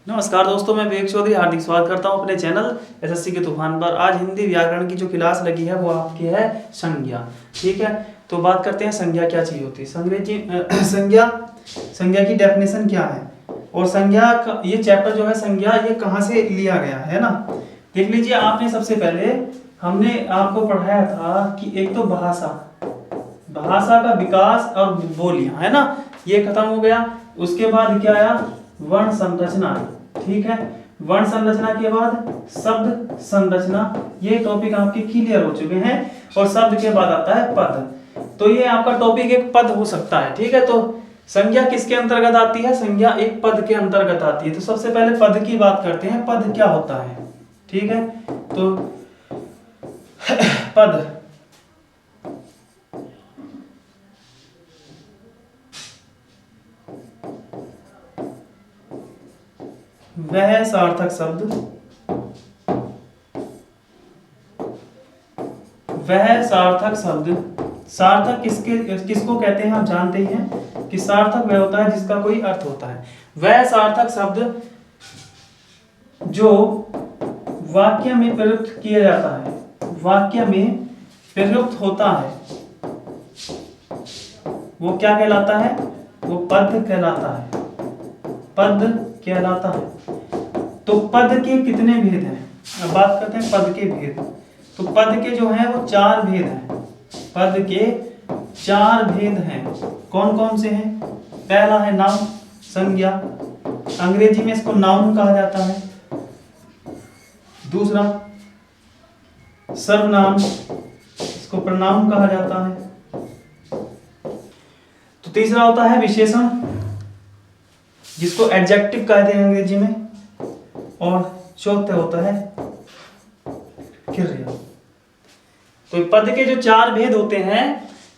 नमस्कार दोस्तों, मैं विवेक चौधरी हार्दिक स्वागत करता हूं अपने चैनल एसएससी के तूफान पर। आज हिंदी व्याकरण की जो क्लास लगी है वो आपकी है संज्ञा। ठीक है, तो बात करते हैं संज्ञा क्या चीज होती है। संज्ञा की डेफिनेशन क्या है और संज्ञा का ये चैप्टर जो है संज्ञा ये कहाँ से लिया गया है ना। देख लीजिए, आपने सबसे पहले हमने आपको पढ़ाया था कि एक तो भाषा का विकास और बोलियां है ना, ये खत्म हो गया। उसके बाद क्या आया? वर्ण संरचना। ठीक है, वर्ण संरचना के बाद शब्द संरचना। ये टॉपिक आपके क्लियर हो चुके हैं। और शब्द के बाद आता है पद। तो ये आपका टॉपिक एक पद हो सकता है। ठीक है, तो संज्ञा किसके अंतर्गत आती है? संज्ञा एक पद के अंतर्गत आती है। तो सबसे पहले पद की बात करते हैं, पद क्या होता है। ठीक है, तो पद वह सार्थक शब्द सार्थक किसको कहते हैं आप जानते ही हैं कि सार्थक वह होता है जिसका कोई अर्थ होता है। वह सार्थक शब्द जो वाक्य में प्रयुक्त किया जाता है, वाक्य में प्रयुक्त होता है, वो क्या कहलाता है? वो पद कहलाता है। पद कहलाता है। तो पद के कितने भेद हैं? अब बात करते हैं पद के भेद। तो पद के जो हैं वो 4 भेद हैं। पद के 4 भेद हैं। कौन कौन से हैं? पहला है नाउन, संज्ञा, अंग्रेजी में इसको नाउन कहा जाता है। दूसरा सर्वनाम, इसको प्रनाउन कहा जाता है। तो तीसरा होता है विशेषण, जिसको एडजेक्टिव कहते हैं अंग्रेजी में। और चौथा होता है क्रिया। तो पद के जो 4 भेद होते हैं,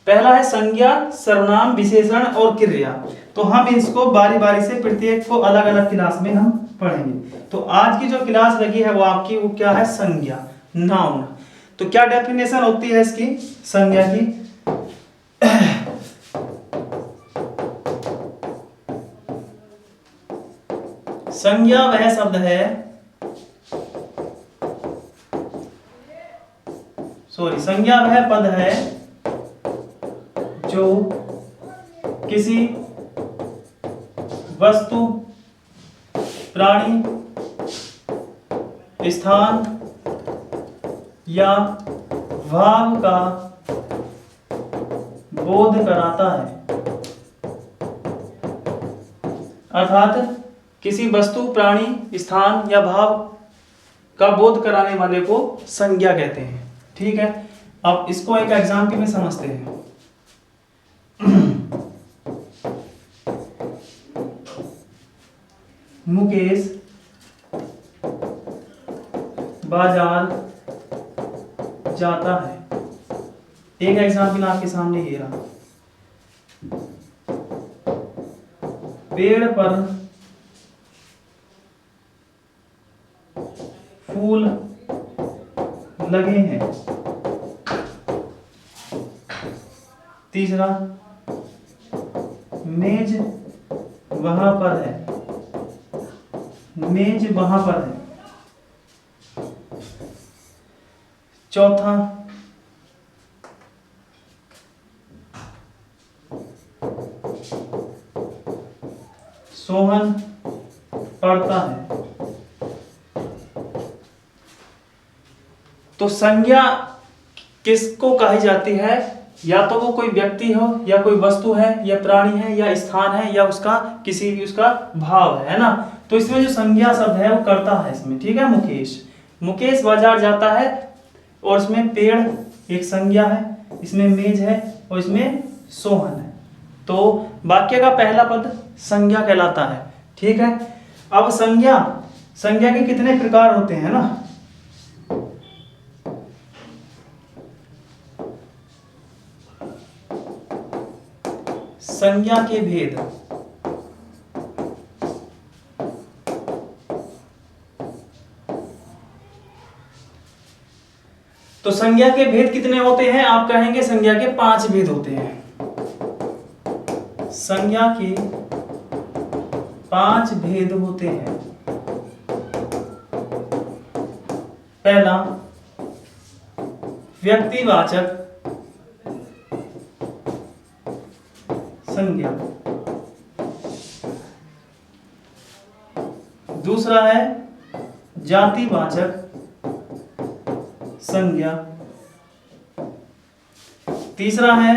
पहला है संज्ञा, सर्वनाम, विशेषण और क्रिया। तो हम इसको बारी बारी से प्रत्येक को अलग अलग क्लास में हम पढ़ेंगे। तो आज की जो क्लास लगी है वो आपकी वो क्या है? संज्ञा, नाउन। तो क्या डेफिनेशन होती है इसकी संज्ञा की? संज्ञा वह शब्द है, संज्ञा वह पद है जो किसी वस्तु, प्राणी, स्थान या भाव का बोध कराता है। अर्थात किसी वस्तु, प्राणी, स्थान या भाव का बोध कराने वाले को संज्ञा कहते हैं। ठीक है, अब इसको एक एग्जाम्पल में समझते हैं। मुकेश बाजार जाता है। एक एग्जाम्पल आपके सामने ये रहा। पेड़ पर फूल लगे हैं। तीसरा, मेज वहां पर है। मेज वहां पर है। चौथा, सोहन पढ़ता है। तो संज्ञा किसको कही जाती है? या तो वो कोई व्यक्ति हो, या कोई वस्तु है, या प्राणी है, या स्थान है, या उसका किसी भी उसका भाव है ना। तो इसमें जो संज्ञा शब्द है वो करता है इसमें। ठीक है, मुकेश बाजार जाता है और इसमें पेड़ एक संज्ञा है, इसमें मेज है और इसमें सोहन है। तो वाक्य का पहला पद संज्ञा कहलाता है। ठीक है, अब संज्ञा के कितने प्रकार होते हैं ना। संज्ञा के भेद। तो संज्ञा के भेद कितने होते हैं? आप कहेंगे संज्ञा के 5 भेद होते हैं। संज्ञा के 5 भेद होते हैं। पहला व्यक्तिवाचक संज्ञा, दूसरा है जातिवाचक संज्ञा, तीसरा है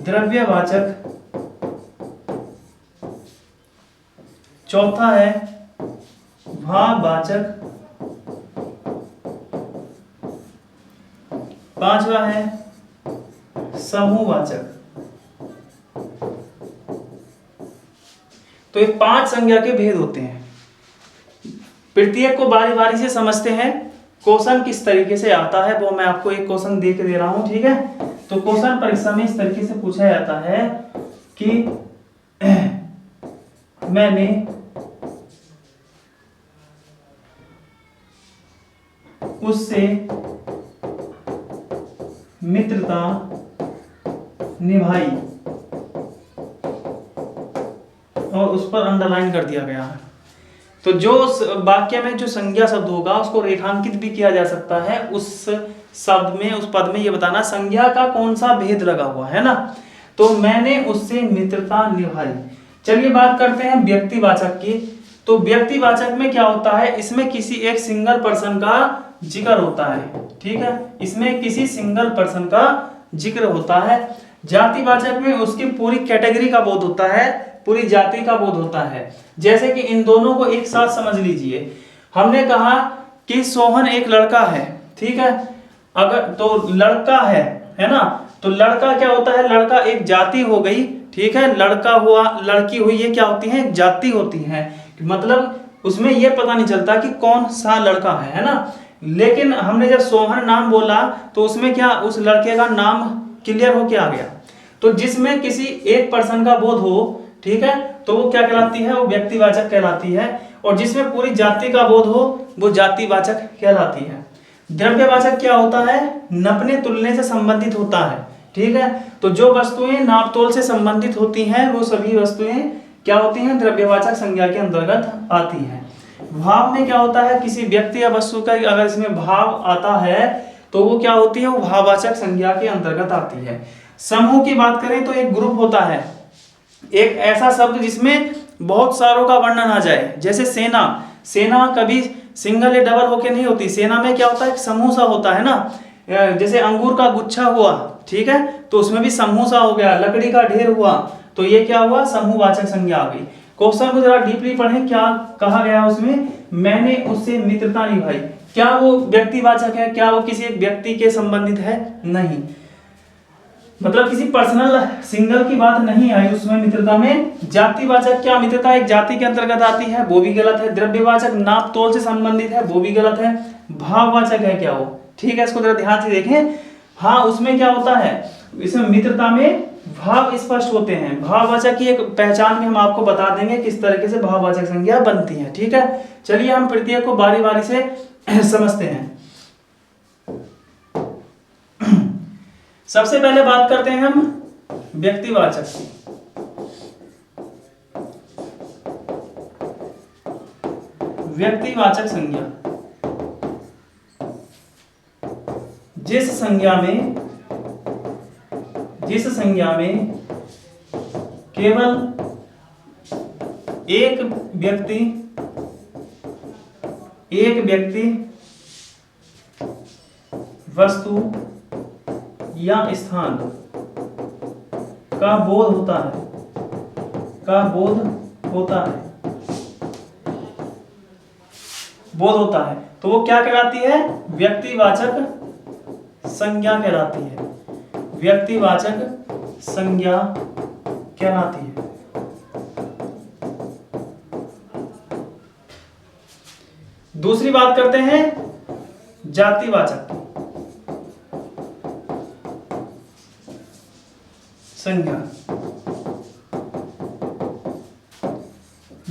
द्रव्यवाचक, चौथा है भाववाचक, पांचवा है समूहवाचक। तो ये 5 संज्ञा के भेद होते हैं। प्रत्येक को बारी बारी से समझते हैं। क्वेश्चन किस तरीके से आता है वो मैं आपको एक क्वेश्चन दे के दे रहा हूं, ठीक है। तो क्वेश्चन परीक्षा में इस तरीके से पूछा जाता है कि मैंने उससे मित्रता निभाई, और उस पर अंडरलाइन कर दिया गया है। तो जो वाक्य में जो संज्ञा शब्द होगा उसको रेखांकित भी किया जा सकता है। उस शब्द में, उस पद में ये बताना संज्ञा का कौन सा भेद लगा हुआ है ना। तो मैंने उससे मित्रता निभाई। चलिए बात करते हैं व्यक्तिवाचक की। तो व्यक्तिवाचक में क्या होता है, इसमें किसी एक सिंगल पर्सन का जिक्र होता है, ठीक है। इसमें किसी सिंगल पर्सन का जिक्र होता है। जातिवाचक में उसकी पूरी कैटेगरी का बोध होता है, पूरी जाति का बोध होता है। जैसे कि इन दोनों को एक साथ समझ लीजिए। हमने कहा कि सोहन एक लड़का है, ठीक है। अगर तो लड़का है ना। तो लड़का क्या होता है, लड़का एक जाति हो गई, ठीक है। लड़का हुआ, लड़की हुई, ये क्या होती है, जाति होती है। मतलब उसमें ये पता नहीं चलता कि कौन सा लड़का है ना। लेकिन हमने जब सोहन नाम बोला तो उसमें क्या, उस लड़के का नाम क्लियर हो के आ गया। तो जिसमें किसी एक पर्सन का बोध हो, ठीक है, तो वो क्या कहलाती है, वो व्यक्तिवाचक कहलाती है। और जिसमें पूरी जाति का बोध हो वो जातिवाचक कहलाती है। द्रव्यवाचक क्या होता है, नपने तुलने से संबंधित होता है, ठीक है। तो जो वस्तुएं नाप तोल से संबंधित होती हैं वो सभी वस्तुएं क्या होती हैं, द्रव्यवाचक संज्ञा के अंतर्गत आती हैं। भाव में क्या होता है, किसी व्यक्ति या वस्तु का अगर इसमें भाव आता है तो वो क्या होती है, वो भाववाचक संज्ञा के अंतर्गत आती है। समूह की बात करें तो एक ग्रुप होता है, एक ऐसा शब्द जिसमें बहुत सारों का वर्णन आ जाए। जैसे सेना, सेना कभी सिंगल या डबल होके नहीं होती। सेना में क्या होता है, एक समूह सा होता है ना। जैसे अंगूर का गुच्छा हुआ, ठीक है, तो उसमें भी समूह सा हो गया। लकड़ी का ढेर हुआ तो ये क्या हुआ, समूहवाचक संज्ञा आ गई। क्वेश्चन को जरा डीपली पढ़ें, क्या कहा गया उसमें, मैंने उससे मित्रता निभाई। क्या वो व्यक्तिवाचक है, क्या वो किसी एक व्यक्ति के संबंधित है, नहीं। मतलब किसी पर्सनल सिंगल की बात नहीं आई उसमें मित्रता में। जातिवाचक, क्या मित्रता एक जाति के अंतर्गत आती है, वो भी गलत है। द्रव्यवाचक नाप तोल से संबंधित है, वो भी गलत है। भाववाचक है क्या वो, ठीक है, इसको जरा ध्यान से देखें। हाँ, उसमें क्या होता है, इसमें मित्रता में भाव स्पष्ट होते हैं। भाववाचक की एक पहचान भी हम आपको बता देंगे किस तरीके से भाववाचक संज्ञा बनती है, ठीक है। चलिए हम प्रत्येक को बारी बारी से समझते हैं। सबसे पहले बात करते हैं हम व्यक्तिवाचक की। व्यक्तिवाचक संज्ञा, जिस संज्ञा में केवल एक व्यक्ति वस्तु या स्थान का बोध होता है, तो वो क्या कहलाती है, व्यक्तिवाचक संज्ञा कहलाती है। व्यक्तिवाचक संज्ञा कहलाती है। दूसरी बात करते हैं जातिवाचक की संज्ञा।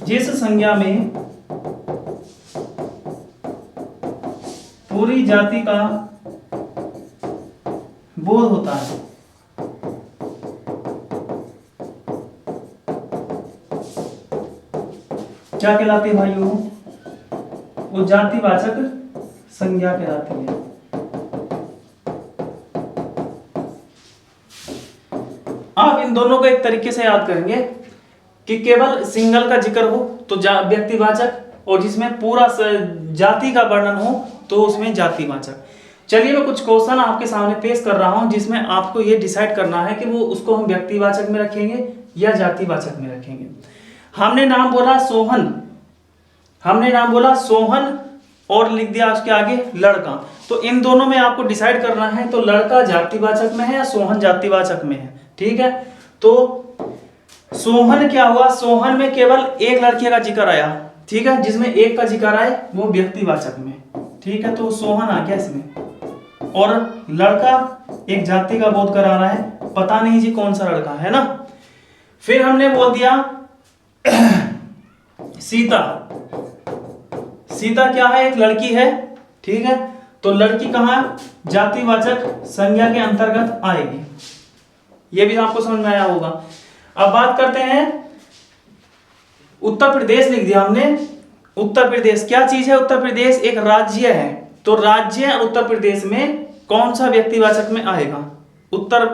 जिस संज्ञा में पूरी जाति का बोध होता है, क्या कहलाती है भाइयों, वो जातिवाचक संज्ञा कहलाती है। आप इन दोनों को एक तरीके से याद करेंगे कि केवल सिंगल का जिक्र हो तो व्यक्तिवाचक, और जिसमें पूरा जाति का वर्णन हो तो उसमें जातिवाचक। चलिए मैं कुछ क्वेश्चन आपके सामने पेश कर रहा हूं जिसमें आपको ये डिसाइड करना है कि वो उसको हम व्यक्तिवाचक में रखेंगे या जातिवाचक में रखेंगे। हमने नाम बोला सोहन और लिख दिया उसके आगे लड़का। तो इन दोनों में आपको डिसाइड करना है, तो लड़का जातिवाचक में है या सोहन जातिवाचक में है। ठीक है, तो सोहन क्या हुआ, सोहन में केवल एक लड़के का जिक्र आया। ठीक है, जिसमें एक का जिक्र आए वो व्यक्तिवाचक में। ठीक है, तो सोहन आ गया इसमें। और लड़का एक जाति का बोध करा रहा है, पता नहीं जी कौन सा लड़का है ना। फिर हमने बोल दिया सीता क्या है, एक लड़की है। ठीक है, तो लड़की कहां जातिवाचक संज्ञा के अंतर्गत आएगी। ये भी आपको समझ में आया होगा। अब बात करते हैं उत्तर प्रदेश, लिख दिया हमने। उत्तर प्रदेश क्या चीज है, उत्तर प्रदेश एक राज्य है। तो राज्य उत्तर प्रदेश में कौन सा व्यक्तिवाचक में आएगा। उत्तर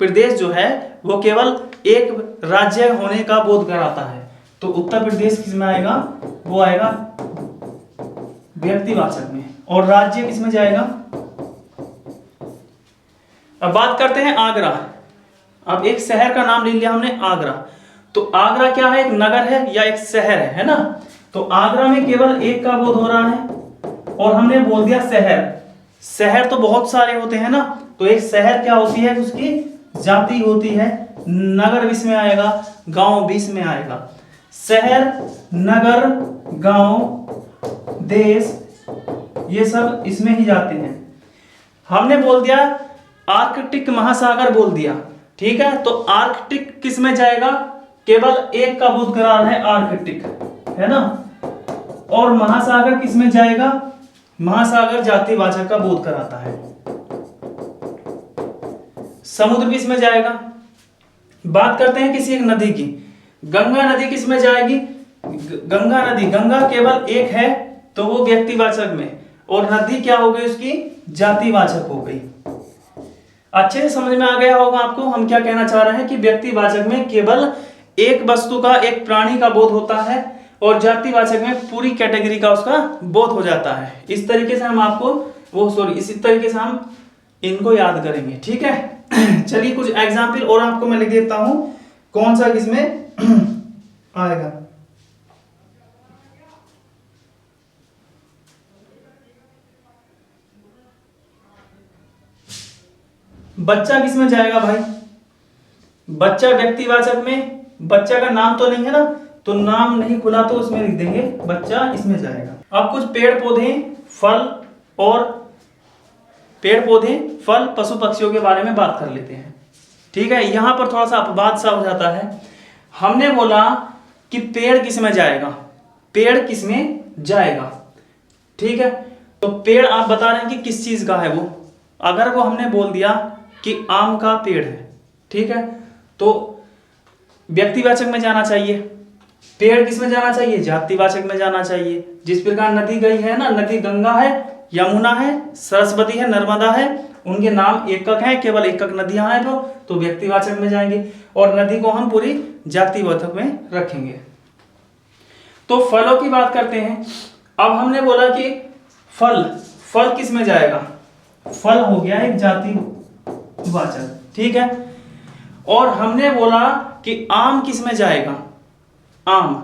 प्रदेश जो है वो केवल एक राज्य होने का बोध कराता है, तो उत्तर प्रदेश किस में आएगा, वो आएगा व्यक्तिवाचक में। और राज्य किस में जाएगा। अब बात करते हैं आगरा। अब एक शहर का नाम ले लिया हमने आगरा। तो आगरा क्या है, एक नगर है या एक शहर है ना। तो आगरा में केवल एक का बोध हो रहा है, और हमने बोल दिया शहर तो बहुत सारे होते हैं ना। तो एक शहर क्या होती है, उसकी जाति होती है। नगर बीच में आएगा, गांव बीच में आएगा। शहर, नगर, गांव, देश, ये सब इसमें ही जाते हैं। हमने बोल दिया आर्कटिक महासागर बोल दिया। ठीक है, तो आर्कटिक किस में जाएगा, केवल एक का बोध करा रहा है आर्कटिक, है ना। और महासागर किस में जाएगा, महासागर जातिवाचक का बोध कराता है। समुद्र किस में जाएगा। बात करते हैं किसी एक नदी की, गंगा नदी किस में जाएगी, गंगा नदी, गंगा केवल एक है तो वो व्यक्तिवाचक में, और नदी क्या हो गई उसकी जातिवाचक हो गई। अच्छे से समझ में आ गया होगा आपको हम क्या कहना चाह रहे हैं कि व्यक्तिवाचक में केवल एक वस्तु का, एक प्राणी का बोध होता है, और जातिवाचक में पूरी कैटेगरी का उसका बोध हो जाता है। इस तरीके से हम आपको इसी तरीके से हम इनको याद करेंगे। ठीक है चलिए कुछ एग्जाम्पल और आपको मैं लिख देता हूं कौन सा किसमें आएगा। बच्चा किसमें जाएगा भाई, बच्चा व्यक्तिवाचक में। बच्चा का नाम तो नहीं है ना, तो नाम नहीं खुला तो उसमें लिख देंगे बच्चा, इसमें जाएगा। अब कुछ पेड़ पौधे, फल, पशु पक्षियों के बारे में बात कर लेते हैं। ठीक है, यहां पर थोड़ा सा अपवाद सा हो जाता है। हमने बोला कि पेड़ किस में जाएगा, पेड़ किस में जाएगा। ठीक है, तो पेड़ आप बता रहे हैं कि किस चीज का है वो। अगर वो हमने बोल दिया कि आम का पेड़ है, ठीक है, तो व्यक्तिवाचक में जाना चाहिए। पेड़ किस में जाना चाहिए, जातिवाचक में जाना चाहिए। जिस प्रकार नदी गई है ना, नदी गंगा है, यमुना है, सरस्वती है, नर्मदा है, उनके नाम एकक हैं, केवल एकक नदियां हैं तो व्यक्तिवाचक में जाएंगे, और नदी को हम पूरी जातिवाचक में रखेंगे। तो फलों की बात करते हैं। अब हमने बोला कि फल किस में जाएगा, फल हो गया एक जातिवाचक। ठीक है, और हमने बोला कि आम किस में जाएगा, आम,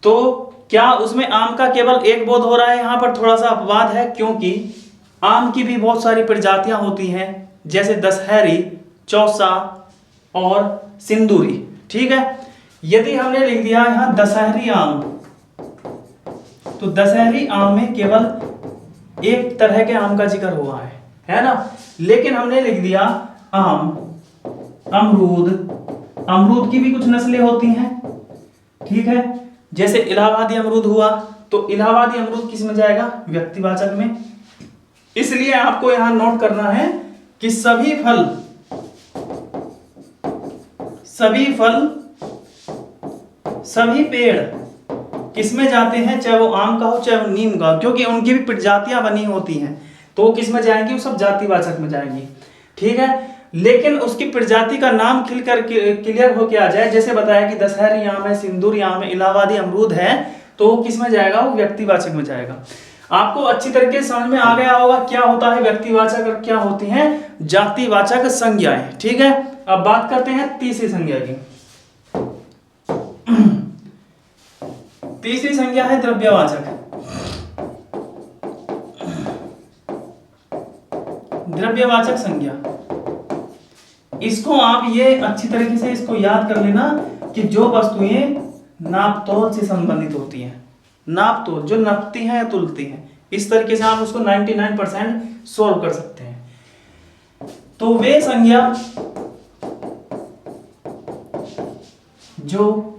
तो क्या उसमें आम का केवल एक बोध हो रहा है। यहां पर थोड़ा सा अपवाद है, क्योंकि आम की भी बहुत सारी प्रजातियां होती हैं, जैसे दशहरी, चौसा और सिंदूरी। ठीक है, यदि हमने लिख दिया यहां दशहरी आम, तो दशहरी आम में केवल एक तरह के आम का जिक्र हुआ है ना। लेकिन हमने लिख दिया आम, अमरूद की भी कुछ नस्लें होती हैं। ठीक है, जैसे इलाहाबादी अमरूद हुआ, तो इलाहाबादी अमरूद किस में जाएगा, व्यक्तिवाचक में। इसलिए आपको यहां नोट करना है कि सभी फल, सभी पेड़ किसमें जाते हैं, चाहे वो आम का हो चाहे वो नीम का, क्योंकि उनकी भी प्रजातियां बनी होती हैं, तो वो किस में जाएंगी, वो सब जातिवाचक में जाएंगी। ठीक है, लेकिन उसकी प्रजाति का नाम खिलकर क्लियर होके आ जाए, जैसे बताया कि दशहरी आम है, सिंदूरी आम है, इलाहाबादी अमरूद है, तो वो किस में जाएगा, वो व्यक्तिवाचक में जाएगा। आपको अच्छी तरीके से समझ में आ गया होगा क्या होता है व्यक्तिवाचक और क्या होती हैं जातिवाचक संज्ञाएं। ठीक है, अब बात करते हैं तीसरी संज्ञा की। तीसरी संज्ञा है द्रव्यवाचक। द्रव्यवाचक संज्ञा, इसको आप ये अच्छी तरीके से इसको याद कर लेना कि जो वस्तुएं नापतोल से संबंधित होती हैं, नापतोल जो नपती हैं या तुलती हैं, इस तरीके से आप उसको 99% सोल्व कर सकते हैं। तो वे संज्ञा जो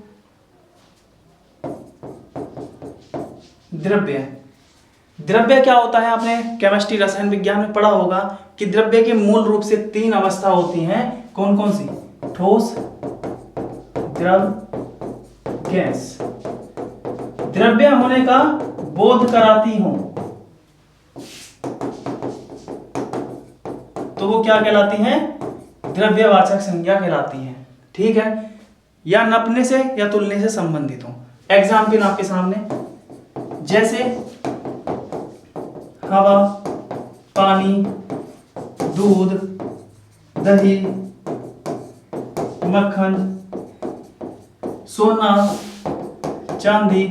द्रव्य, द्रव्य क्या होता है, आपने केमिस्ट्री रसायन विज्ञान में पढ़ा होगा कि द्रव्य के मूल रूप से 3 अवस्था होती हैं। कौन कौन सी, ठोस, द्रव, गैस। द्रव्य होने का बोध कराती हो तो वो क्या कहलाती हैं, द्रव्यवाचक संज्ञा कहलाती हैं। ठीक है, या नपने से या तुलने से संबंधित हो। एग्जाम्पल आपके सामने, जैसे हवा, पानी, दूध, दही, मक्खन, सोना, चांदी,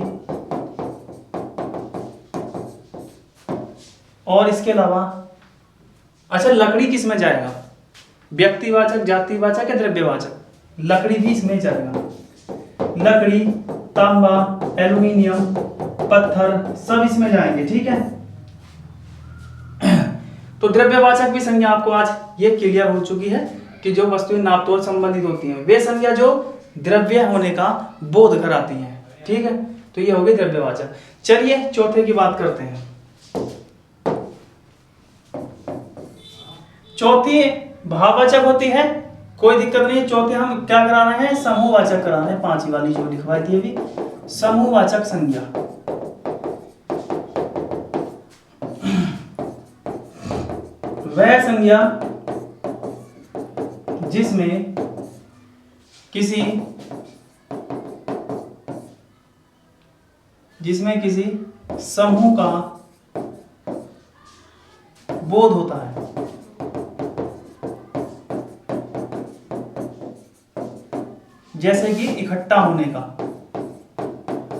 और इसके अलावा अच्छा लकड़ी किस में जाएगा, व्यक्तिवाचक, जातिवाचक या द्रव्यवाचक, लकड़ी भी इसमें जाएगा। लकड़ी, तांबा, एल्युमिनियम, पत्थर सब इसमें जाएंगे। ठीक है, तो द्रव्यवाचक भी संज्ञा आपको आज ये क्लियर हो चुकी है कि जो वस्तुएं नापतोल संबंधित होती हैं वे संज्ञा जो द्रव्य होने का बोध कराती हैं। ठीक है, तो ये हो गई द्रव्यवाचक। चलिए चौथे की बात करते हैं। चौथी भाववाचक होती है, कोई दिक्कत नहीं। चौथे हम क्या करा रहे हैं, समूहवाचक करा रहे हैं। 5वीं वाली जो लिखवाई थी अभी, समूहवाचक संज्ञा। वह संज्ञा जिसमें किसी समूह का बोध होता है। जैसे कि इकट्ठा होने का,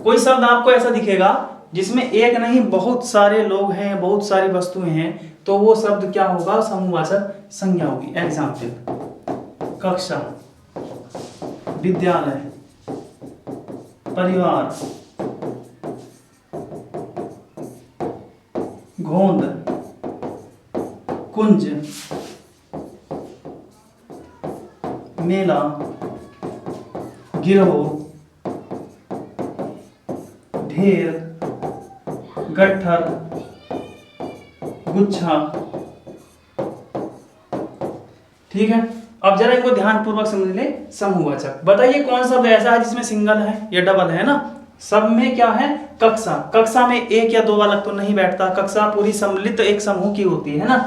कोई शब्द आपको ऐसा दिखेगा जिसमें एक नहीं बहुत सारे लोग हैं, बहुत सारी वस्तुएं हैं, तो वो शब्द क्या होगा, समूहवाचक संज्ञा होगी। एग्जाम्पल, कक्षा, विद्यालय, परिवार, गोंद, कुंज, मेला, गिरोह, ढेर, गट्ठर, गुच्छा। ठीक है, अब जरा इनको ध्यानपूर्वक समझ ले। समूहवाचक, बताइए कौन शब्द ऐसा है जिसमें सिंगल है या डबल है ना। सब में क्या है, कक्षा, कक्षा में एक या दो वाला तो नहीं बैठता, कक्षा पूरी सम्मिलित एक समूह की होती है ना।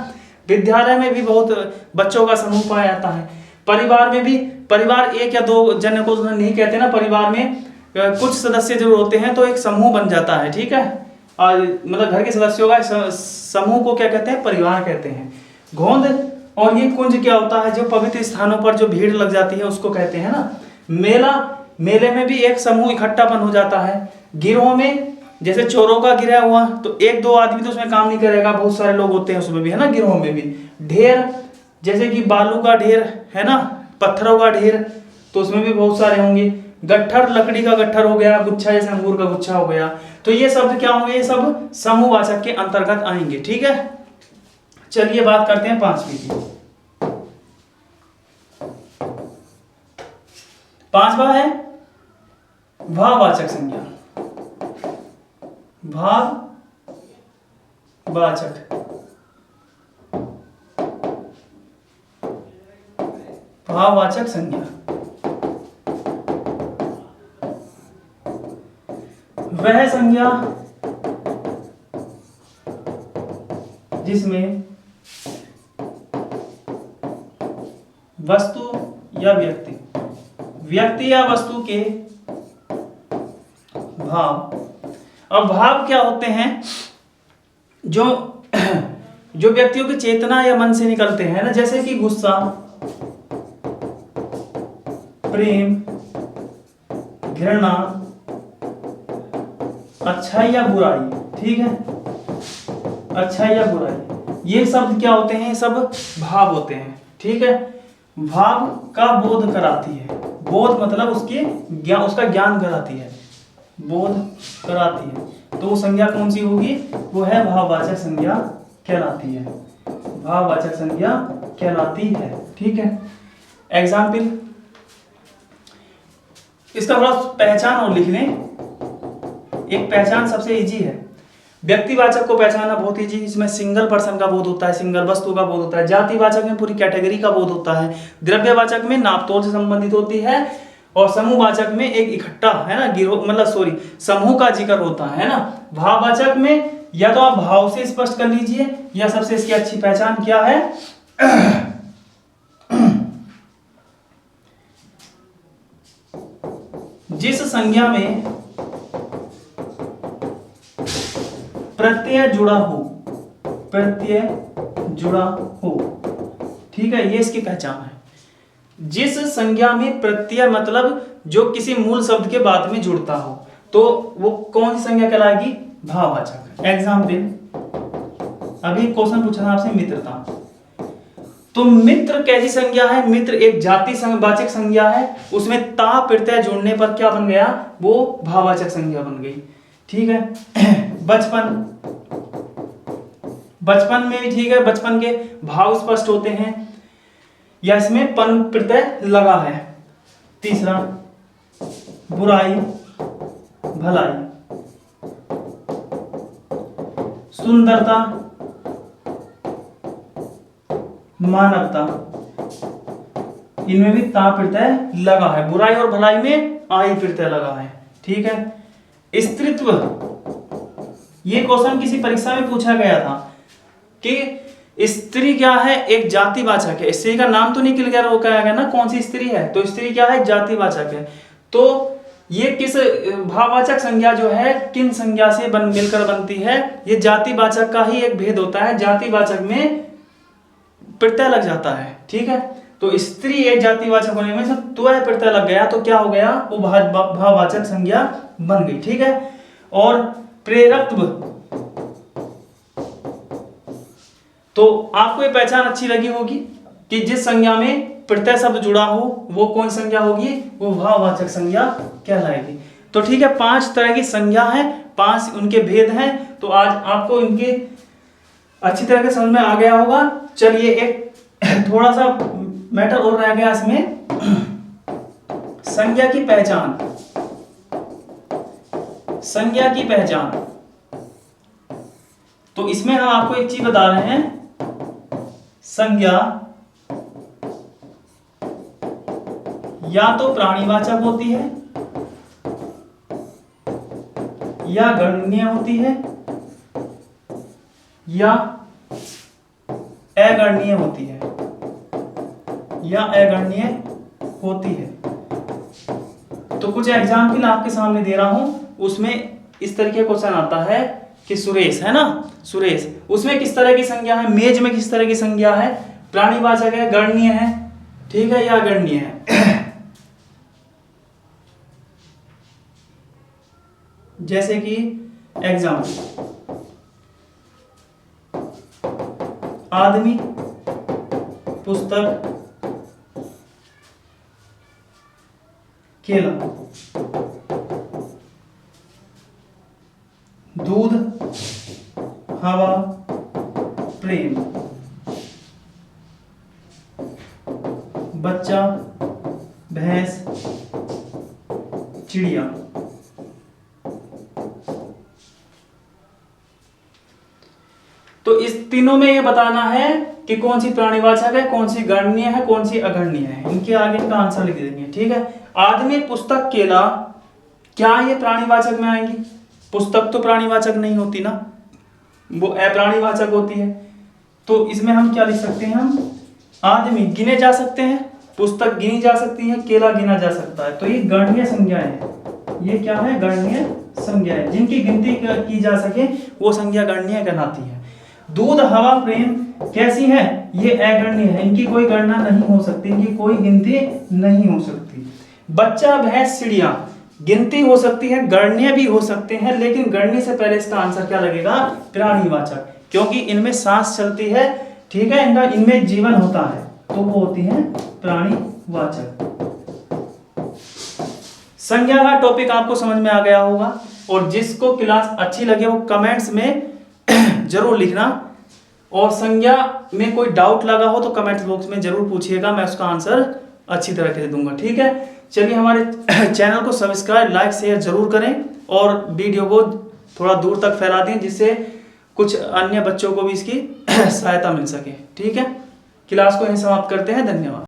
विद्यालय में भी बहुत बच्चों का समूह पाया जाता है। परिवार में भी, परिवार एक या दो जन को नहीं कहते ना, परिवार में कुछ सदस्य जो होते हैं तो एक समूह बन जाता है। ठीक है, और मतलब घर के सदस्यों का समूह को क्या कहते हैं, परिवार कहते हैं। गोंद और ये कुंज क्या होता है, जो पवित्र स्थानों पर जो भीड़ लग जाती है उसको कहते हैं ना। मेला, मेले में भी एक समूह इकट्ठापन हो जाता है। गिरोह में जैसे चोरों का गिरा हुआ, तो एक दो आदमी तो उसमें काम नहीं करेगा, बहुत सारे लोग होते हैं उसमें भी, है ना, गिरोह में भी। ढेर, जैसे कि बालू का ढेर है ना, पत्थरों का ढेर, तो उसमें भी बहुत सारे होंगे। गट्ठर, लकड़ी का गट्ठर हो गया, गुच्छा जैसे अंगूर का गुच्छा हो गया। तो ये शब्द क्या होंगे, ये सब समूहवाचक के अंतर्गत आएंगे। ठीक है, चलिए बात करते हैं 5वीं की। 5वां है भाववाचक संज्ञा। भाववाचक, भाववाचक संज्ञा वह संज्ञा जिसमें वस्तु या व्यक्ति या वस्तु के भाव। अब भाव क्या होते हैं? जो व्यक्तियों की चेतना या मन से निकलते हैं ना, जैसे कि गुस्सा, प्रेम, घृणा, अच्छाई या बुराई। ठीक है, अच्छाई या बुराई, ये शब्द क्या होते हैं? सब भाव होते हैं। ठीक है, भाव का बोध कराती है। बोध मतलब उसका ज्ञान कराती है, बोध कराती है। तो वो संज्ञा कौन सी होगी? वो है भाववाचक संज्ञा कहलाती है, भाववाचक संज्ञा कहलाती है। ठीक है, एग्जाम्पल, इसका थोड़ा पहचान और लिख लें। एक पहचान सबसे इजी है। व्यक्तिवाचक को पहचानना बहुत इजी, इसमें सिंगल पर्सन का बोध होता है, सिंगल वस्तु का बोध होता है। जातिवाचक में पूरी कैटेगरी का बोध होता है। द्रव्यवाचक में नापतोल से संबंधित होती है, और समूहवाचक में एक इकट्ठा है ना, गिरोह मतलब समूह का जिक्र होता है ना। भाववाचक में या तो आप भाव से स्पष्ट कर लीजिए, या सबसे इसकी अच्छी पहचान क्या है? जिस संज्ञा में प्रत्यय जुड़ा हो। ठीक है, ये इसकी पहचान है। जिस संज्ञा में प्रत्यय मतलब जो किसी मूल शब्द के बाद में जुड़ता हो, तो वो कौन सी संज्ञा कहलाएगी? भाववाचक। एग्जाम्पल, अभी क्वेश्चन पूछा था आपसे मित्रता, तो मित्र कैसी संज्ञा है? मित्र एक जाति वाचक संज्ञा है, उसमें ता प्रत्यय जुड़ने पर क्या बन गया? वो भाववाचक संज्ञा बन गई। ठीक है, बचपन में भी ठीक है, बचपन के भाव स्पष्ट होते हैं, या इसमें पन प्रत्यय लगा है। तीसरा, बुराई भलाई, सुंदरता मानवता, इनमें भी ता प्रत्यय लगा है। बुराई और भलाई में आई प्रत्यय लगा है। ठीक है, स्त्रीत्व, ये क्वेश्चन किसी परीक्षा में पूछा गया था कि स्त्री क्या है? एक जातिवाचक है। स्त्री का नाम तो नहीं क्लियर हो गया ना, कौन सी स्त्री है? तो स्त्री क्या है? जातिवाचक है। तो ये किस भाववाचक संज्ञा जो है किन संज्ञा से मिलकर बनती है? ये जातिवाचक का ही एक भेद होता है, जातिवाचक में प्रत्यय लग जाता है। ठीक है, तो स्त्री एक जातिवाचक होने में सब त्वय प्रत्यय लग गया, तो क्या हो गया? वो भाववाचक संज्ञा बन गई। ठीक है, और प्रेरकत्व, तो आपको ये पहचान अच्छी लगी होगी कि जिस संज्ञा में प्रत्यय शब्द जुड़ा हो वो कौन संज्ञा होगी? वो भाववाचक संज्ञा कहलाएगी। तो ठीक है, 5 तरह की संज्ञा है, 5 उनके भेद हैं। तो आज आपको इनके अच्छी तरह से समझ में आ गया होगा। चलिए, एक थोड़ा सा मैटर और रह गया इसमें, संज्ञा की पहचान। संज्ञा की पहचान, तो इसमें हम आपको एक चीज बता रहे हैं, संज्ञा या तो प्राणीवाचक होती है, या गणनीय होती है, या अगणनीय होती है, या अगणनीय होती है। तो कुछ एग्जाम्पल आपके सामने दे रहा हूं, उसमें इस तरह का क्वेश्चन आता है कि सुरेश है ना, सुरेश, उसमें किस तरह की संज्ञा है? मेज में किस तरह की संज्ञा है? प्राणीवाचक है, गणनीय है, ठीक है, या अगणनीय है। जैसे कि एग्जाम्पल, आदमी, पुस्तक, केला, दूध, हवा, प्रेम, बच्चा, भैंस, चिड़िया। तो इस तीनों में ये बताना है कि कौन सी प्राणीवाचक है, कौन सी गणनीय है, कौन सी अगणनीय है। इनके आगे इनका आंसर लिख देंगे। ठीक है, आदमी, पुस्तक, केला, क्या ये प्राणीवाचक में आएंगी? पुस्तक तो प्राणीवाचक नहीं होती ना, वो अप्राणीवाचक होती है। तो इसमें हम क्या लिख सकते हैं, हम आदमी गिने जा सकते हैं, पुस्तक गिनी जा सकती है, केला गिना जा सकता है। तो ये गणनीय संज्ञाएं हैं। ये क्या है, गणनीय संज्ञाएं, जिनकी गिनती की जा सके वो संज्ञा गणनीय कहलाती है। दूध, हवा, प्रेम कैसी है, ये अगणनीय है, इनकी कोई गणना नहीं हो सकती, इनकी कोई गिनती नहीं हो सकती। बच्चा, भैंस, चिड़िया गिनती हो सकती है, गणनीय भी हो सकते हैं, लेकिन गणनीय से पहले इसका आंसर क्या लगेगा, प्राणीवाचक, क्योंकि इनमें सांस चलती है, ठीक है, इनमें जीवन होता है, तो वो होती है प्राणीवाचक। संज्ञा का टॉपिक आपको समझ में आ गया होगा, और जिसको क्लास अच्छी लगे वो कमेंट्स में जरूर लिखना, और संज्ञा में कोई डाउट लगा हो तो कमेंट्स बॉक्स में जरूर पूछिएगा, मैं उसका आंसर अच्छी तरह से दूंगा। ठीक है, चलिए हमारे चैनल को सब्सक्राइब, लाइक, शेयर जरूर करें, और वीडियो को थोड़ा दूर तक फैला दें, जिससे कुछ अन्य बच्चों को भी इसकी सहायता मिल सके। ठीक है, क्लास को यहीं समाप्त करते हैं, धन्यवाद।